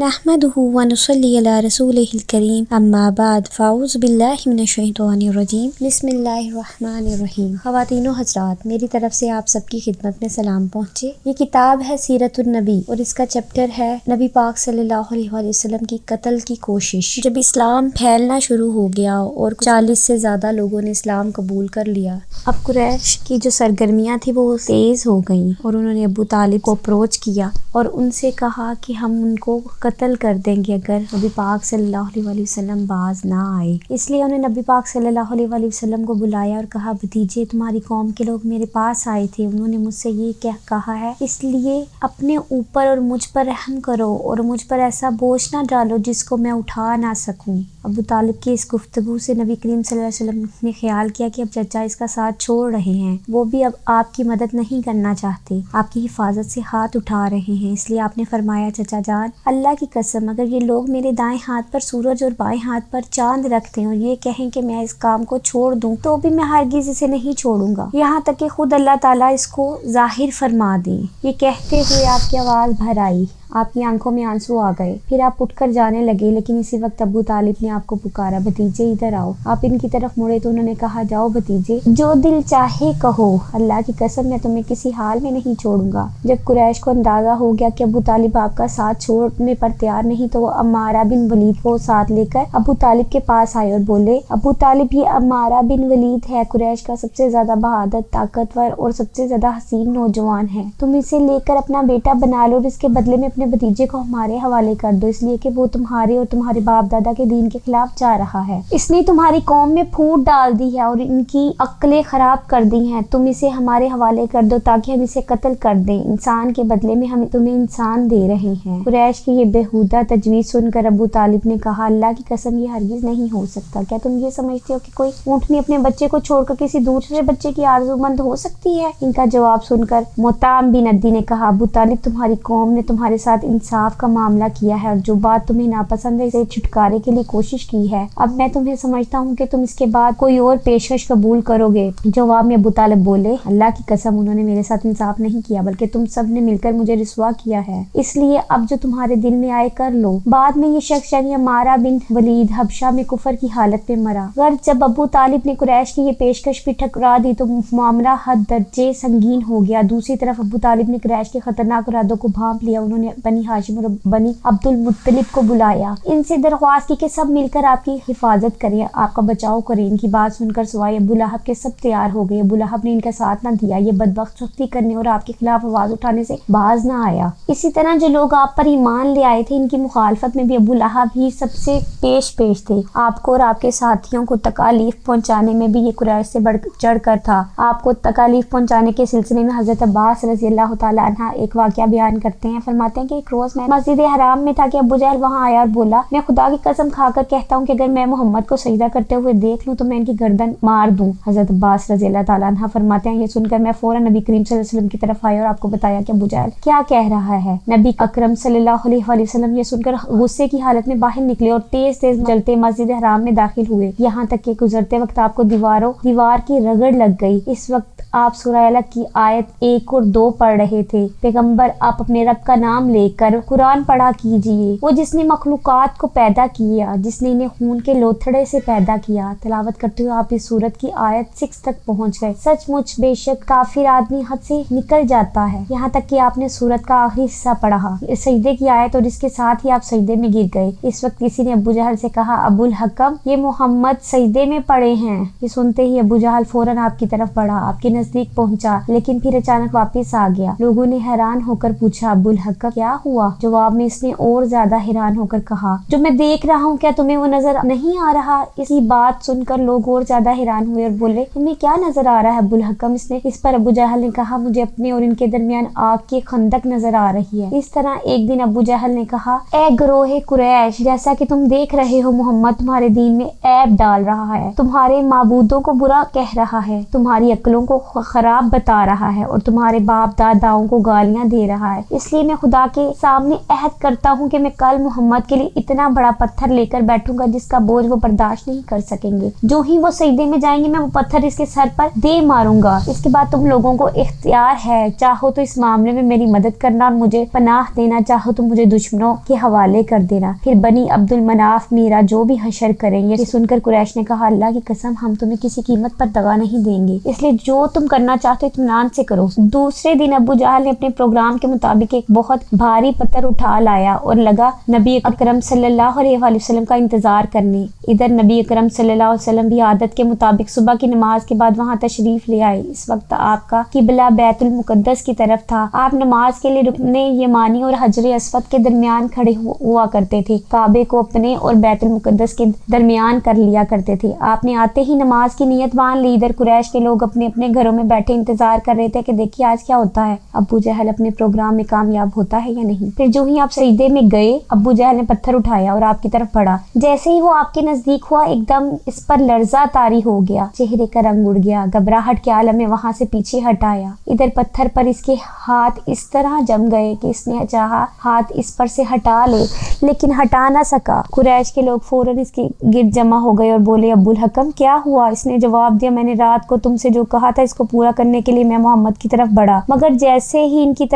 नहमदुहु व नुसल्ली अला रसूलिहिल करीम अम्मा बाद फ़ाऊज़ु बिल्लाहि मिनश्शैतानिर रजीम बिस्मिल्लाहिर्रहमानिर्रहीम। ख़वातीनो हज़रात, मेरी तरफ से आप सबकी खिदमत में सलाम पहुँचे। ये किताब है सीरतुन नबी और इसका चैप्टर है नबी पाक सल्लल्लाहु अलैहि वसल्लम की कत्ल की कोशिश। जब इस्लाम फैलना शुरू हो गया और 40 से ज़्यादा लोगों ने इस्लाम कबूल कर लिया, अब कुरैश की जो सरगर्मियाँ थी वो तेज़ हो गईं और उन्होंने अबू तालिब को अप्रोच किया और उनसे कहा कि हम उनको कत्ल कर देंगे अगर नबी पाक सल्लल्लाहु अलैहि वसल्लम बाज ना आए। इसलिए उन्होंने नबी पाक सल्लल्लाहु अलैहि वसल्लम को बुलाया और कहा, भतीजे तुम्हारी कौम के लोग मेरे पास आए थे, उन्होंने मुझसे ये क्या कहा है, इसलिए अपने ऊपर और मुझ पर रहम करो और मुझ पर ऐसा बोझ ना डालो जिसको मैं उठा ना सकूं। अबू तालिब की इस गुफ्तगू से नबी करीम सल्लल्लाहु अलैहि वसल्लम ने ख्याल किया कि अब चचा इसका साथ छोड़ रहे हैं, वो भी अब आपकी मदद नहीं करना चाहते, आपकी हिफाजत से हाथ उठा रहे हैं। इसलिए आपने फरमाया, चचा जान, अल्लाह की कसम अगर ये लोग मेरे दाएं हाथ पर सूरज और बाएं हाथ पर चांद रखते हैं और ये कहें कि मैं इस काम को छोड़ दूं, तो भी मैं हरगिज इसे नहीं छोड़ूंगा, यहाँ तक कि खुद अल्लाह ताला इसको जाहिर फरमा दे। ये कहते हुए आपकी आवाज़ भर आई, आपकी आंखों में आंसू आ गए, फिर आप उठकर जाने लगे। लेकिन इसी वक्त अबू तालिब ने आपको पुकारा, भतीजे इधर आओ। आप इनकी तरफ मुड़े तो उन्होंने कहा, जाओ भतीजे, जो दिल चाहे कहो, अल्लाह की कसम मैं तुम्हें किसी हाल में नहीं छोड़ूंगा। जब कुरैश को अंदाजा हो गया कि अबू तालिब आपका साथ छोड़ने पर तैयार नहीं, तो वो अम्मारा बिन वलीद को साथ लेकर अबू तालिब के पास आए और बोले, अबू तालिब, ये अम्मारा बिन वलीद है, कुरैश का सबसे ज्यादा बहादुर, ताकतवर और सबसे ज्यादा हसीन नौजवान है। तुम इसे लेकर अपना बेटा बना लो और इसके बदले में अपने भतीजे को हमारे हवाले कर दो, इसलिए कि वो तुम्हारे और तुम्हारे बाप दादा के दीन के खिलाफ जा रहा है। इसने तुम्हारी कौम में फूट डाल दी है और इनकी अक्लें खराब कर दी हैं। तुम इसे हमारे हवाले कर दो ताकि हम इसे कत्ल कर दें। इंसान के बदले में हम तुम्हें इंसान दे रहे हैं। कुरैश की ये बेहुदा तजवीज़ सुनकर अबू तालिब ने कहा, अल्लाह की कसम ये हरगिज नहीं हो सकता। क्या तुम ये समझते हो कि कोई ऊँटनी अपने बच्चे को छोड़कर किसी दूसरे बच्चे की आरज़ूमंद हो सकती है? इनका जवाब सुनकर मुताम बिन अद्दी ने कहा, अबू तालिब, तुम्हारी कौम ने तुम्हारे साथ इंसाफ का मामला किया है और जो बात तुम्हें नापसंद है इसे छुटकारे के लिए कोशिश की है। अब मैं तुम्हें समझता हूँ कि तुम इसके बाद कोई और पेशकश कबूल करोगे। जवाब में अबू तालिब बोले, अल्लाह की कसम उन्होंने मेरे साथ इंसाफ नहीं किया, बल्कि तुम सब ने मिलकर मुझे रिस्वा किया है। इसलिए अब जो तुम्हारे दिल में आए कर लो। बाद में ये शख्स यानी अम्मारा बिन वलीद हबशा में कुफर की हालत में मरा। अगर जब अबू तालिब ने कुरैश की ये पेशकश भी ठुकरा दी तो मामला हद दर्जे संगीन हो गया। दूसरी तरफ अबू तालिब ने कुरैश के खतरनाक इरादों को भांप लिया। उन्होंने बनी हाशिम और बनी अब्दुल मुत्तलिब को बुलाया, इनसे दरख्वास्त की कि सब मिलकर आपकी हिफाजत करें, आपका बचाव करें। इनकी बात सुनकर सवाए अबू लहब के सब तैयार हो गए। अबू लहब ने इनका साथ न दिया, ये बदबख्त सख्ती करने और आपके खिलाफ आवाज उठाने से बाज न आया। इसी तरह जो लोग आप पर ईमान ले आए थे, इनकी मुखालफत में भी अबू लहब ही सबसे पेश थे। आपको और आपके साथियों को तकालीफ पहुंचाने में भी ये कुरैश से बढ़ चढ़ कर था। आपको तकालीफ पहुंचाने के सिलसिले में हजरत अब्बास रज़ियल्लाहु ताला अन्हा एक वाक़या बयान करते हैं। फरमाते हैं कि एक रोज मैं मस्जिद हराम में था कि अबू जहल वहां आया और बोला, मैं खुदा की कसम खाकर कहता हूँ कि अगर मैं मोहम्मद को सजदा करते हुए देख लूं तो मैं इनकी गर्दन मार दूं। हजरत अब्बास रज़ियल्लाहु ताला अन्हा फरमाते हैं, ये सुनकर मैं फौरन नबी करीम सल्लल्लाहु अलैहि वसल्लम की तरफ आया और आपको बताया कि अबू जहल क्या कह रहा है। नबी अकरम सल्लल्लाहु अलैहि वसल्लम ये सुनकर गुस्से की हालत में बाहर निकले और तेज तेज चलते मस्जिद हराम में दाखिल हुए। यहाँ तक कि गुजरते वक्त आपको दीवार की रगड़ लग गई। इस वक्त आप सूरह अलक की आयत 1 और 2 पढ़ रहे थे। पैगंबर, आप अपने रब का नाम लेकर कुरान पढ़ा कीजिए। वो जिसने मखलूकात को पैदा किया, जिसने इन्हें खून के लोथड़े से पैदा किया। तिलावत करते हुए आप इस सूरत की आयत 6 तक पहुंच गए। सचमुच बेशक काफिर आदमी हद से निकल जाता है। यहाँ तक कि आपने सूरत का आखिरी हिस्सा पढ़ा, सजदे की आयत, और इसके साथ ही आप सजदे में गिर गए। इस वक्त किसी ने अबू जहल से कहा, अबुल हकम, ये मोहम्मद सजदे में पड़े हैं। ये सुनते ही अबू जहल फौरन आपकी तरफ बढ़ा, आपके नजदीक पहुंचा, लेकिन फिर अचानक वापस आ गया। लोगों ने हैरान होकर पूछा, अबुल हकम क्या हुआ? जवाब में इसने और ज्यादा हैरान होकर कहा, जो मैं देख रहा हूँ क्या तुम्हें वो नजर नहीं आ रहा? इसी बात सुनकर लोग और ज्यादा हैरान हुए और बोले, तुम्हें क्या नजर आ रहा है अबुल हकम? इस पर अबू जहल ने कहा, मुझे अपने और इनके दरमियान आग की खंदक नजर आ रही है। इस तरह एक दिन अबू जहल ने कहा, ए गरोहे कुरैश, जैसा कि तुम देख रहे हो मोहम्मद तुम्हारे दीन में ऐब डाल रहा है, तुम्हारे माबूदों को बुरा कह रहा है, तुम्हारी अक्लों को खराब बता रहा है और तुम्हारे बाप दादाओं को गालियां दे रहा है। इसलिए मैं खुदा کے سامنے عہد کرتا ہوں کہ میں کل محمد کے لیے اتنا بڑا پتھر لے کر بیٹھوں گا جس کا بوجھ وہ برداشت نہیں کر سکیں گے. جو ہی وہ سجدے میں جائیں گے میں وہ پتھر اس کے سر پر دے ماروں گا. اس کے بعد تم لوگوں کو اختیار ہے، چاہو تو اس معاملے میں میری مدد کرنا اور مجھے پناہ دینا، چاہو تو مجھے دشمنوں کے حوالے کر دینا. پھر بنی عبد المناف میرا جو بھی حشر کریں گے. یہ سن کر قریش نے کہا اللہ کی قسم ہم تمہیں کسی قیمت پر دغا نہیں دیں گے، اس لیے جو تم کرنا چاہتے ہو اطمینان سے کرو. دوسرے دن ابو جہل نے اپنے پروگرام کے مطابق ایک بہت بھاری پتھر اٹھا لایا اور لگا نبی اکرم صلی اللہ علیہ وآلہ وسلم کا انتظار کرنے. ادھر نبی اکرم صلی اللہ علیہ وسلم بھی عادت کے مطابق صبح کی نماز کے بعد وہاں تشریف لے آئے. اس وقت آپ کا قبلہ بیت المقدس کی طرف تھا. آپ نماز کے لیے رکن یمانی اور حجر اسود کے درمیان کھڑے ہوا کرتے تھے. کعبے کو اپنے اور بیت المقدس کے درمیان کر لیا کرتے تھے. آپ نے آتے ہی نماز کی نیت باندھ لی. ادھر قریش کے لوگ اپنے اپنے گھروں میں بیٹھے انتظار کر رہے تھے کہ دیکھیے آج کیا ہوتا ہے، ابو جہل اپنے پروگرام میں کامیاب ہوتا ہے یا نہیں. پھر جو ہی آپ سجدے میں گئے ابو جہل نے پتھر اٹھایا اور آپ کی طرف بڑھا. جیسے ہی وہ آپ کے نزدیک ہوا ایک دم اس پر لرزہ طاری ہو گیا، چہرے کا رنگ اڑ گیا. گھبراہٹ کے عالم میں وہاں سے پیچھے ہٹایا. ادھر پتھر پر اس کے ہاتھ اس طرح جم گئے کہ اس نے چاہا ہاتھ اس پر سے ہٹا لے لیکن ہٹا نہ سکا. قریش کے لوگ فوراً اس کے گرد جمع ہو گئے اور بولے ابو الحکم کیا ہوا؟ اس نے جواب دیا میں نے رات کو تم سے جو کہا تھا اس کو پورا کرنے کے لیے میں محمد کی طرف بڑھا، مگر جیسے ہی ان کے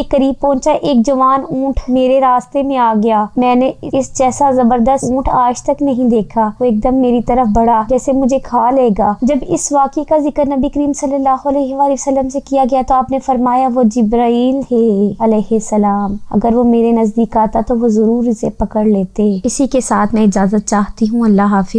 قریب پہنچا ایک جوان اونٹ میرے راستے میں آ گیا. میں نے اس جیسا زبردست اونٹ آج تک نہیں دیکھا. وہ ایک دم میری طرف بڑھا جیسے مجھے کھا لے گا. جب اس واقعے کا ذکر نبی کریم صلی اللہ علیہ وآلہ وسلم سے کیا گیا تو آپ نے فرمایا وہ جبرائیل تھے علیہ السلام، اگر وہ میرے نزدیک آتا تو وہ ضرور اسے پکڑ لیتے. اسی کے ساتھ میں اجازت چاہتی ہوں. اللہ حافظ.